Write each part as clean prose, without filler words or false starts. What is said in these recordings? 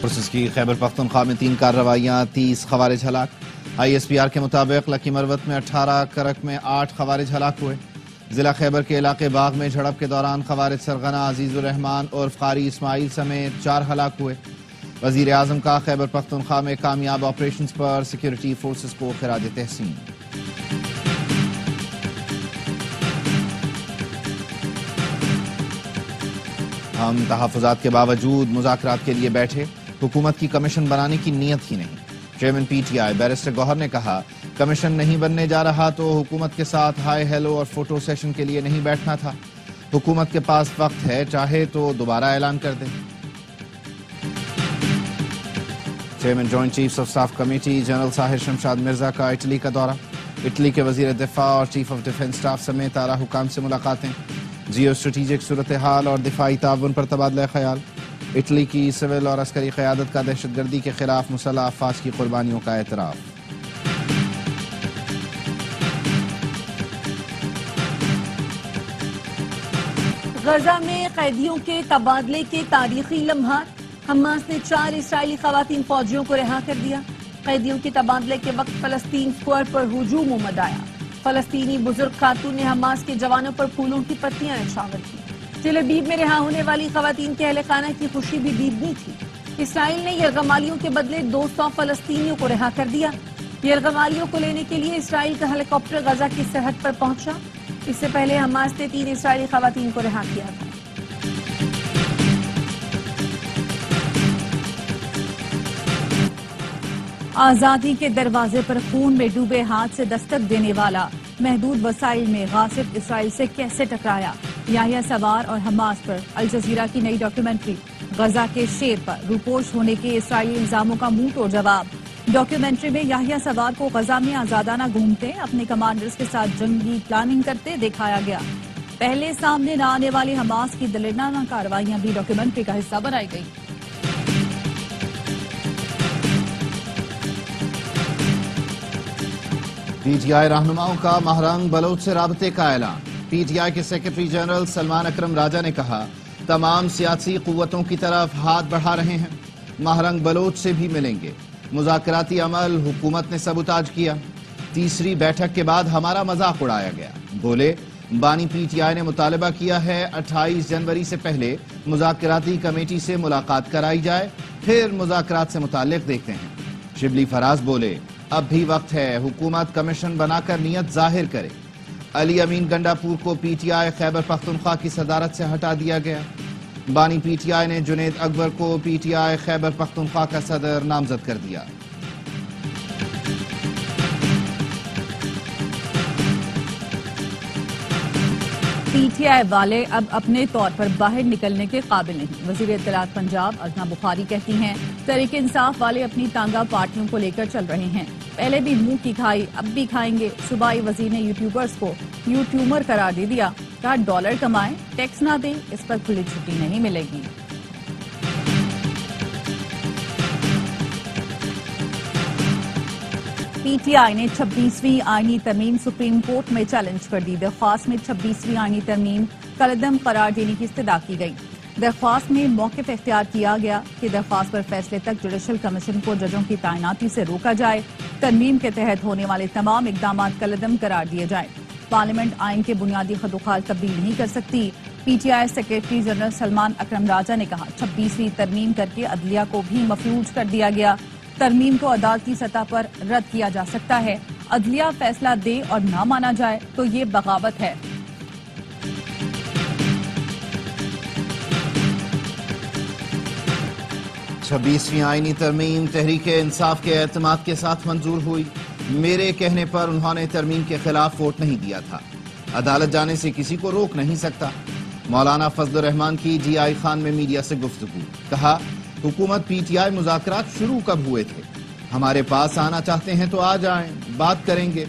Forces کی خیبر پختونخوا میں 3 کارروائیاں، 30 خوارج ہلاک۔ ISPR کے مطابق لکی مروت میں 18، کرک میں 8 خوارج ہلاک ہوئے۔ ضلع خیبر کے علاقے باغ میں جھڑپ کے دوران خوارج سرغنہ عزیز الرحمان اور قاری اسماعیل سمیت 4 ہلاک ہوئے۔ وزیر اعظم کا خیبر پختونخوا میں کامیاب آپریشنز پر سیکیورٹی فورسز کو خراج تحسین۔ ہم تحفظات کے باوجود مذاکرات کے لیے بیٹھے، حکومت کی کمیشن بنانے کی نیت ہی نہیں۔ چیئرمین PTI بیرسٹر گوہر نے کہا، کمیشن نہیں بننے جا رہا تو حکومت کے ساتھ ہائی ہیلو اور فوٹو سیشن کے لیے نہیں بیٹھنا تھا۔ حکومت کے پاس وقت ہے، چاہے تو دوبارہ اعلان کر دیں۔ Chairman joint chiefs of staff committee general Sahir Shamshad Mirza کا اٹلی کا دورہ۔ اٹلی کے وزیر دفاع اور چیف آف ڈیفنس اسٹاف سمیت اعلیٰ حکام سے ملاقاتیں، جیو اسٹریٹجک صورتحال اور دفاعی تعاون پر تبادلہ خیال۔ اٹلی کی سول اور عسکری قیادت کا دہشت گردی کے خلاف مسلح افواج کی قربانیوں کا اعتراف۔ غزہ میں قیدیوں کے تبادلے کے تاریخی لمحات، حماس نے 4 اسرائیلی خواتین فوجیوں کو رہا کر دیا۔ قیدیوں کے تبادلے کے وقت فلسطین اسکوائر پر ہجوم مد آیا۔ فلسطینی بزرگ خاتون نے حماس کے جوانوں پر پھولوں کی پتیاں نچھاور کی۔ تل ابیب میں رہا ہونے والی خواتین کے اہل خانہ کی خوشی بھی دیدنی تھی۔ اسرائیل نے یرغمالیوں کے بدلے 200 فلسطینیوں کو رہا کر دیا۔ یرغمالیوں کو لینے کے لیے اسرائیل کا ہیلی کاپٹر غزہ کی سرحد پر پہنچا۔ اس سے پہلے حماس نے 3 اسرائیلی خواتین کو رہا کیا تھا۔ آزادی کے دروازے پر خون میں ڈوبے ہاتھ سے دستک دینے والا محدود وسائل میں غاصب اسرائیل سے کیسے ٹکرایا؟ یحییٰ سوار اور حماس پر الجزیرہ کی نئی ڈاکیومنٹری۔ غزہ کے شیر پر روپوش ہونے کے اسرائیلی الزاموں کا منہ توڑ جواب۔ ڈاکیومنٹری میں یحییٰ سوار کو غزہ میں آزادانہ گھومتے، اپنے کمانڈرز کے ساتھ جنگی پلاننگ کرتے دکھایا گیا۔ پہلے سامنے نہ آنے والی حماس کی دلیر کارروائیاں بھی ڈاکیومنٹری کا حصہ بنائی گئی۔ PTI رہنماؤں کا مہرنگ بلوچ سے رابطے کا اعلان۔ PTI کے سیکرٹری جنرل سلمان اکرم راجہ نے کہا، تمام سیاسی قوتوں کی طرف ہاتھ بڑھا رہے ہیں، مہرنگ بلوچ سے بھی ملیں گے۔ مذاکراتی عمل حکومت نے سبوتاج کیا، تیسری بیٹھک کے بعد ہمارا مذاق اڑایا گیا۔ بولے، بانی PTI نے مطالبہ کیا ہے 28 جنوری سے پہلے مذاکراتی کمیٹی سے ملاقات کرائی جائے، پھر مذاکرات سے متعلق دیکھتے ہیں۔ شبلی فراز بولے، اب بھی وقت ہے، حکومت کمیشن بنا کر نیت ظاہر کرے۔ علی امین گنڈاپور کو PTI خیبر پختونخوا کی صدارت سے ہٹا دیا گیا۔ بانی PTI نے جنید اکبر کو PTI خیبر پختونخوا کا صدر نامزد کر دیا۔ PTI والے اب اپنے طور پر باہر نکلنے کے قابل نہیں۔ وزیر اطلاعات پنجاب ازنا بخاری کہتی ہیں، تحریک انصاف والے اپنی تانگہ پارٹیوں کو لے کر چل رہے ہیں، پہلے بھی منہ کی کھائی، اب بھی کھائیں گے۔ صوبائی وزیر نے یوٹیوبرز کو یوٹیوبر قرار دے دیا، کہا ڈالر کمائیں، ٹیکس نہ دیں، اس پر کھلی چھٹی نہیں ملے گی۔ PTI نے 26ویں آئینی ترمیم سپریم کورٹ میں چیلنج کر دی۔ درخواست میں 26ویں آئینی ترمیم کالعدم قرار دینے کی استدعا کی گئی۔ درخواست میں موقف اختیار کیا گیا کہ درخواست پر فیصلے تک جوڈیشل کمیشن کو ججوں کی تعیناتی سے روکا جائے، ترمیم کے تحت ہونے والے تمام اقدامات کالعدم قرار دیے جائیں۔ پارلیمنٹ آئین کے بنیادی خدوخال تبدیل نہیں کر سکتی۔ PTI سیکرٹری جنرل سلمان اکرم راجہ نے کہا، 26ویں ترمیم کر کے عدلیہ کو بھی مفلوج کر دیا گیا۔ ترمیم کو عدالتی سطح پر رد کیا جا سکتا ہے، عدلیہ فیصلہ دے اور نہ مانا جائے تو یہ بغاوت ہے۔ چھبیسویں آئینی ترمیم تحریک انصاف کے اعتماد کے ساتھ منظور ہوئی۔ میرے کہنے پر انہوں نے ترمیم کے خلاف ووٹ نہیں دیا تھا۔ عدالت جانے سے کسی کو روک نہیں سکتا۔ مولانا فضل الرحمان کی GI خان میں میڈیا سے گفتگو، کہا حکومت PTI مذاکرات شروع کب ہوئے تھے؟ ہمارے پاس آنا چاہتے ہیں تو آ جائیں، بات کریں گے۔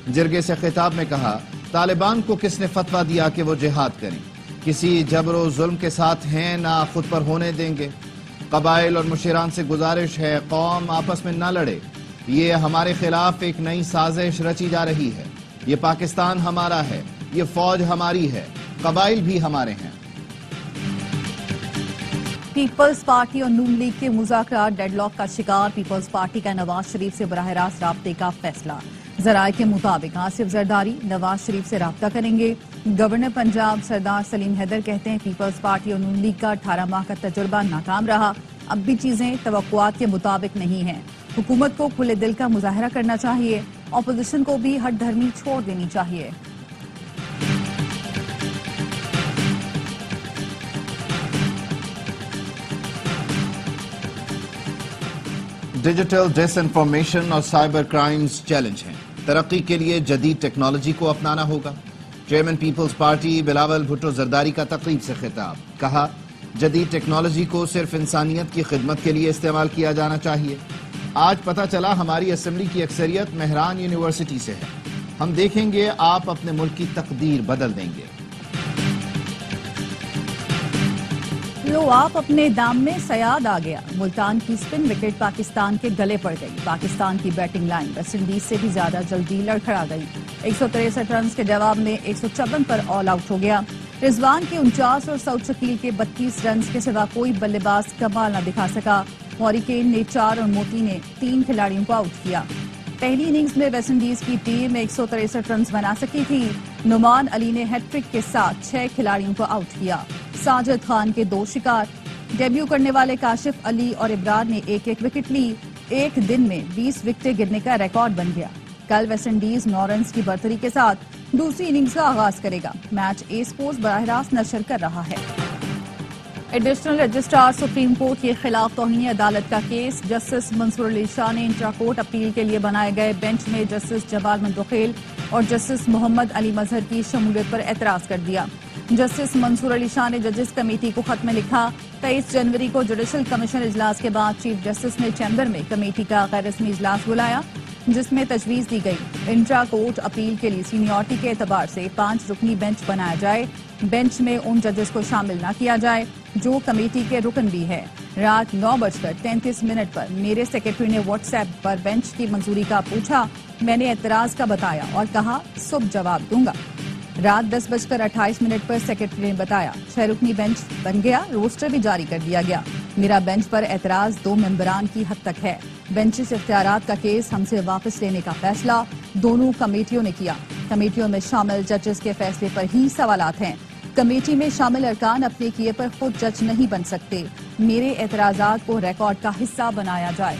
جرگے سے خطاب میں کہا، طالبان کو کس نے فتویٰ دیا کہ وہ جہاد کریں؟ کسی جبر و ظلم کے ساتھ ہیں، نہ خود پر ہونے دیں گے۔ قبائل اور مشیران سے گزارش ہے، قوم آپس میں نہ لڑے۔ یہ ہمارے خلاف ایک نئی سازش رچی جا رہی ہے۔ یہ پاکستان ہمارا ہے، یہ فوج ہماری ہے، قبائل بھی ہمارے ہیں۔ پیپلز پارٹی اور نون لیگ کے مذاکرات ڈیڈ لاک کا شکار، پیپلز پارٹی کا نواز شریف سے براہ راست رابطے کا فیصلہ۔ ذرائع کے مطابق آصف زرداری نواز شریف سے رابطہ کریں گے۔ گورنر پنجاب سردار سلیم حیدر کہتے ہیں پیپلز پارٹی اور نون لیگ کا 18 ماہ کا تجربہ ناکام رہا، اب بھی چیزیں توقعات کے مطابق نہیں ہیں۔ حکومت کو کھلے دل کا مظاہرہ کرنا چاہیے، اپوزیشن کو بھی ہٹ دھرمی چھوڑ دینی چاہیے۔ ڈیجیٹل ڈس انفارمیشن اور سائبر کرائمز چیلنج ہیں، ترقی کے لیے جدید ٹیکنالوجی کو اپنانا ہوگا۔ Chairman people's party Bilawal Bhutto Zardari کا تقریب سے خطاب، کہا جدید ٹیکنالوجی کو صرف انسانیت کی خدمت کے لیے استعمال کیا جانا چاہیے۔ آج پتہ چلا ہماری اسمبلی کی اکثریت مہران یونیورسٹی سے ہے، ہم دیکھیں گے آپ اپنے ملک کی تقدیر بدل دیں گے۔ لو آپ اپنے دام میں سیاد آ گیا، ملتان کی سپن وکٹ پاکستان کے گلے پڑ گئی، پاکستان کی بیٹنگ لائن ویسٹ انڈیز سے بھی زیادہ جلدی لڑکھڑا گئی، 163 رنز کے جواب میں 156 پر آل آؤٹ ہو گیا۔ رضوان کے 49 اور سعود شکیل کے 32 رنز کے سوا کوئی بلے باز کمال نہ دکھا سکا، موریکین نے 4 اور موتی نے 3 کھلاڑیوں کو آؤٹ کیا۔ پہلی اننگز میں ویسٹ انڈیز کی ٹیم 163 رنز بنا سکی تھی، نعمان علی نے ہیٹ ٹرک کے ساتھ 6 کھلاڑیوں کو آؤٹ کیا، ساجد خان کے 2 شکار۔ ڈیبیو کرنے والے کاشف علی اور ابرار نے ایک وکٹ لی، ایک دن میں 20 وکٹیں گرنے کا ریکارڈ بن گیا۔ کل ویسٹ انڈیز 9 رنز کی برتری کے ساتھ دوسری اننگز کا آغاز کرے گا، میچ اے سپورٹس براہ راست نشر کر رہا ہے۔ ایڈیشنل رجسٹرار سپریم کورٹ کے خلاف توہین عدالت کا کیس، جسٹس منصور علی شاہ نے انٹرا کورٹ اپیل کے لیے بنائے گئے بینچ میں جسٹس جمال منتخیل اور جسٹس محمد علی مظہر کی شمولیت پر اعتراض کر دیا۔ جسٹس منصور علی شاہ نے ججز کمیٹی کو خط میں لکھا، 23 جنوری کو جوڈیشل کمیشن اجلاس کے بعد چیف جسٹس نے چیمبر میں کمیٹی کا غیر رسمی اجلاس بلایا جس میں تجویز دی گئی انٹرا کورٹ اپیل کے لیے سینیورٹی کے اعتبار سے 5 رکنی بینچ بنایا جائے، بینچ میں ان ججز کو شامل نہ کیا جائے جو کمیٹی کے رکن بھی ہے۔ رات 9:33 پر میرے سیکرٹری نے واٹس ایپ پر بینچ کی منظوری کا پوچھا، میں نے اعتراض کا بتایا اور کہا صبح جواب دوں گا۔ رات 10:28 پر سیکرٹری نے بتایا 6 رکنی بینچ بن گیا، روسٹر بھی جاری کر دیا گیا، میرا بینچ پر اعتراض 2 ممبران کی حد تک ہے، بینچز اختیارات کا کیس ہم سے واپس لینے کا فیصلہ دونوں کمیٹیوں نے کیا، کمیٹیوں میں شامل ججز کے فیصلے پر ہی سوالات ہیں، کمیٹی میں شامل ارکان اپنے کیے پر خود جج نہیں بن سکتے، میرے اعتراضات کو ریکارڈ کا حصہ بنایا جائے۔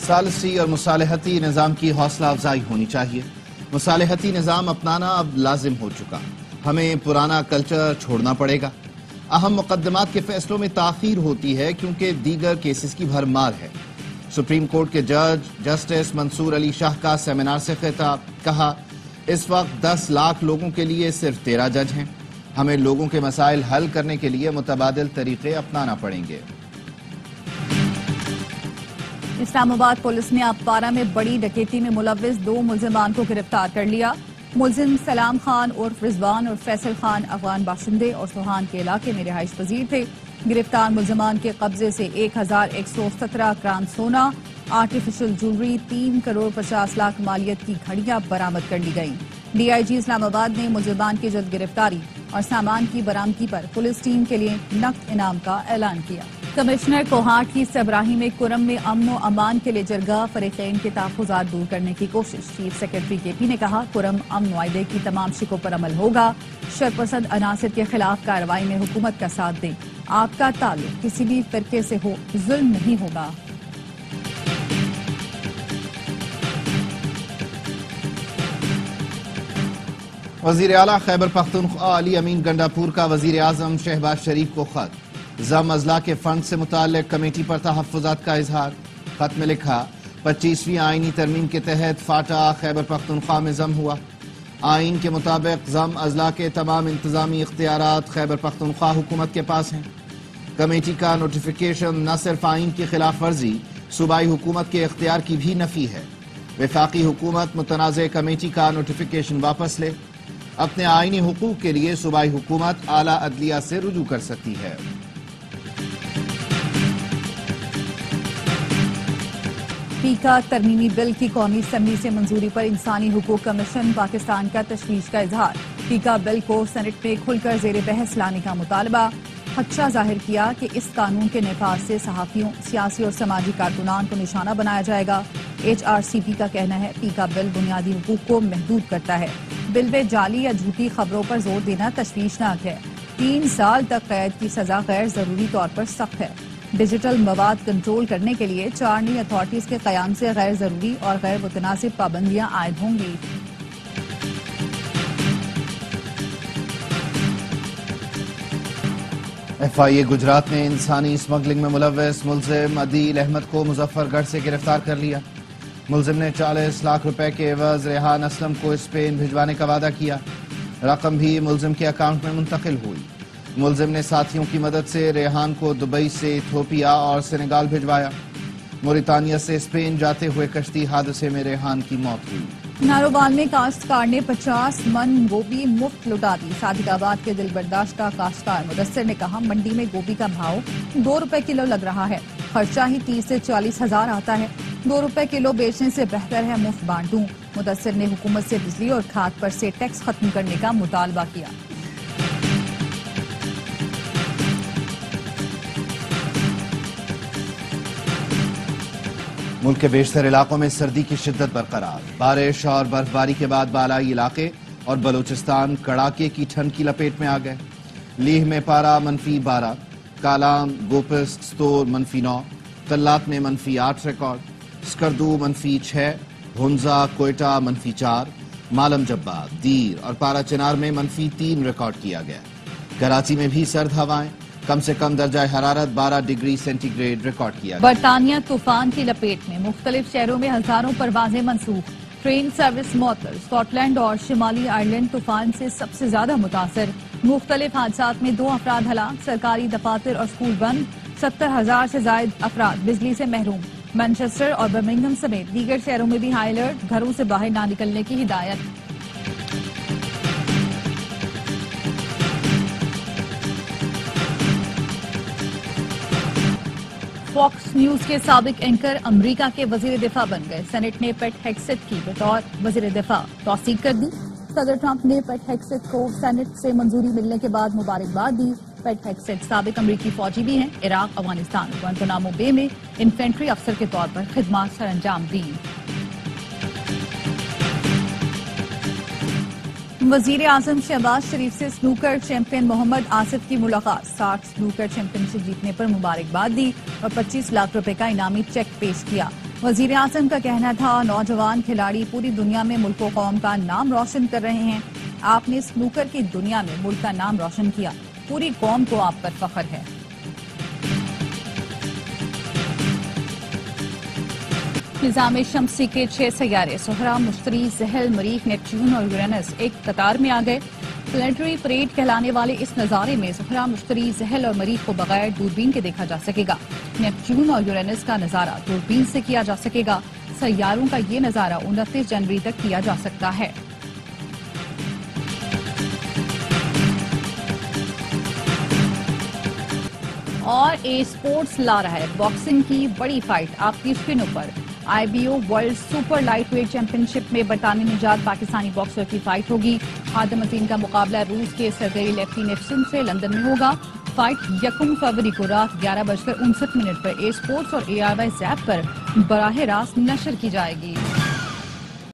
ثالثی اور مصالحتی نظام کی حوصلہ افزائی ہونی چاہیے، مصالحتی نظام اپنانا اب لازم ہو چکا، ہمیں پرانا کلچر چھوڑنا پڑے گا۔ اہم مقدمات کے فیصلوں میں تاخیر ہوتی ہے کیونکہ دیگر کیسز کی بھرمار ہے۔ سپریم کورٹ کے جج جسٹس منصور علی شاہ کا سیمینار سے خطاب، کہا اس وقت 10 لاکھ لوگوں کے لیے صرف 13 جج ہیں، ہمیں لوگوں کے مسائل حل کرنے کے لیے متبادل طریقے اپنانا پڑیں گے۔ اسلام آباد پولیس نے اپارہ میں بڑی ڈکیتی میں ملوث 2 ملزمان کو گرفتار کر لیا۔ ملزم سلام خان عرف رضوان اور فیصل خان افغان باشندے اور سوہان کے علاقے میں رہائش پذیر تھے۔ گرفتار ملزمان کے قبضے سے 1117 گرام سونا، آرٹیفیشل جولری، 3 کروڑ 50 لاکھ مالیت کی گھڑیاں برآمد کر لی گئیں۔ ڈی آئی جی اسلام آباد نے ملزمان کی جلد گرفتاری اور سامان کی برآمدگی پر پولیس ٹیم کے لیے نقد انعام کا اعلان کیا۔ کمشنر کوہاٹ کی سربراہی میں کرم میں امن و امان کے لیے جرگہ، فریقین کے تحفظات دور کرنے کی کوشش، چیف سیکرٹری کے پی نے کہا کرم امن معاہدے کی تمام شقوں پر عمل ہوگا، شرپسند عناصر کے خلاف کارروائی میں حکومت کا ساتھ دیں، آپ کا تعلق کسی بھی فرقے سے ہو ظلم نہیں ہوگا۔ وزیر اعلیٰ خیبر پختونخوا علی امین گنڈاپور کا وزیر اعظم شہباز شریف کو خط، ضم اضلاع کے فنڈ سے متعلق کمیٹی پر تحفظات کا اظہار۔ خط میں لکھا 25ویں آئینی ترمیم کے تحت فاٹا خیبر پختونخوا میں ضم ہوا، آئین کے مطابق ضم اضلاع کے تمام انتظامی اختیارات خیبر پختونخوا حکومت کے پاس ہیں۔ کمیٹی کا نوٹیفیکیشن نہ صرف آئین کی خلاف ورزی، صوبائی حکومت کے اختیار کی بھی نفی ہے۔ وفاقی حکومت متنازع کمیٹی کا نوٹیفیکیشن واپس لے، اپنے آئینی حقوق کے لیے صوبائی حکومت اعلیٰ عدلیہ سے رجوع کر سکتی ہے۔ فیکا ترمیمی بل کی قومی اسمبلی سے منظوری پر انسانی حقوق کمیشن پاکستان کا تشویش کا اظہار۔ فیکا بل کو سینٹ میں کھل کر زیر بحث لانے کا مطالبہ۔ خدشہ ظاہر کیا کہ اس قانون کے نفاذ سے صحافیوں، سیاسی اور سماجی کارکنان کو نشانہ بنایا جائے گا۔ HRCP کا کہنا ہے فیکا بل بنیادی حقوق کو محدود کرتا ہے۔ بل میں جعلی یا جھوٹی خبروں پر زور دینا تشویشناک ہے۔ 3 سال تک قید کی سزا غیر ضروری طور پر سخت ہے۔ ڈیجیٹل مواد کنٹرول کرنے کے لیے 4 نئی اتھارٹیز کے قیام سے غیر ضروری اور غیر متناسب پابندیاں عائد ہوں گی۔ FIA گجرات نے انسانی اسمگلنگ میں ملوث ملزم عدیل احمد کو مظفر گڑھ سے گرفتار کر لیا۔ ملزم نے 40 لاکھ روپے کے عوض ریحان اسلم کو اسپین بھجوانے کا وعدہ کیا۔ رقم بھی ملزم کے اکاؤنٹ میں منتقل ہوئی۔ ملزم نے ساتھیوں کی مدد سے ریحان کو دبئی سے ایتھوپیا اور سینیگال بھجوایا۔ موریتانیہ سے اسپین جاتے ہوئے کشتی حادثے میں ریحان کی موت ہوئی۔ نارووال میں کاشتکار نے 50 من گوبھی مفت لٹا دی۔ صادق آباد کے دل برداشتہ کاشتکار مدثر نے کہا منڈی میں گوبھی کا بھاؤ 2 روپے کلو لگ رہا ہے، خرچہ ہی 30 سے 40 ہزار آتا ہے، 2 روپے کلو بیچنے سے بہتر ہے مفت بانٹ دوں۔ مدثر نے حکومت سے بجلی اور کھاد پر سے ٹیکس ختم کرنے کا مطالبہ کیا۔ ملک کے بیشتر علاقوں میں سردی کی شدت برقرار۔ بارش اور برف باری کے بعد بالائی علاقے اور بلوچستان کڑاکے کی ٹھنڈ کی لپیٹ میں آ گئے۔ لیہ میں پارا -12، کالام، گوپس، ستور -9، تلات میں -8 ریکارڈ، سکردو -6، ہنزا، کوئٹہ -4، مالم جبہ، دیر اور پارا چنار میں -3 ریکارڈ کیا گیا۔ کراچی میں بھی سرد ہوائیں، کم سے کم درجہ حرارت 12 ڈگری سینٹی گریڈ ریکارڈ کیا گیا۔ برطانیہ طوفان کی لپیٹ میں، مختلف شہروں میں ہزاروں پروازیں منسوخ، ٹرین سروس معطل۔ اسکاٹ لینڈ اور شمالی آئرلینڈ طوفان سے سب سے زیادہ متاثر، مختلف حادثات میں 2 افراد ہلاک، سرکاری دفاتر اور اسکول بند، 70,000 سے زائد افراد بجلی سے محروم۔ مانچسٹر اور برمنگھم سمیت دیگر شہروں میں بھی ہائی الرٹ، گھروں سے باہر نہ نکلنے کی ہدایت۔ فاکس نیوز کے سابق اینکر امریکہ کے وزیر دفاع بن گئے۔ سینٹ نے پیٹ ہیگسیت کی بطور وزیر دفاع توثیق کر دی۔ صدر ٹرمپ نے پیٹ ہیگسیت کو سینٹ سے منظوری ملنے کے بعد مبارکباد دی۔ پیٹ ہیگسیت سابق امریکی فوجی بھی ہیں، عراق، افغانستان اور گوانتانامو بے میں انفینٹری افسر کے طور پر خدمات سر انجام دی۔ وزیر اعظم شہباز شریف سے سنوکر چیمپئن محمد آصف کی ملاقات، 60 سنوکر چیمپئن شپ جیتنے پر مبارکباد دی اور 25 لاکھ روپے کا انعامی چیک پیش کیا۔ وزیر اعظم کا کہنا تھا نوجوان کھلاڑی پوری دنیا میں ملک و قوم کا نام روشن کر رہے ہیں، آپ نے سنوکر کی دنیا میں ملک کا نام روشن کیا، پوری قوم کو آپ پر فخر ہے۔ نظام شمسی کے 6 سیارے زہرہ، مشتری، زحل، مریخ، نیپچون اور یورینس ایک قطار میں آ گئے۔ پلانٹری پریڈ کہلانے والے اس نظارے میں زہرہ، مشتری، زحل اور مریخ کو بغیر دوربین کے دیکھا جا سکے گا۔ نیپچون اور یورینس کا نظارہ دوربین سے کیا جا سکے گا۔ سیاروں کا یہ نظارہ 29 جنوری تک کیا جا سکتا ہے۔ اور اے سپورٹس لا رہا ہے باکسنگ کی بڑی فائٹ آپ کی اسکرینوں پر۔ IBO world super lightweight championship میں برطانوی نژاد پاکستانی باکسر کی فائٹ ہوگی۔ خادم عظیم کا مقابلہ روس کے سرگئی لیفٹینیفسن سے لندن میں ہوگا۔ فائٹ 1 فروری کو رات 11:59 پر اے سپورٹس اور ARY زیپ پر براہ راست نشر کی جائے گی۔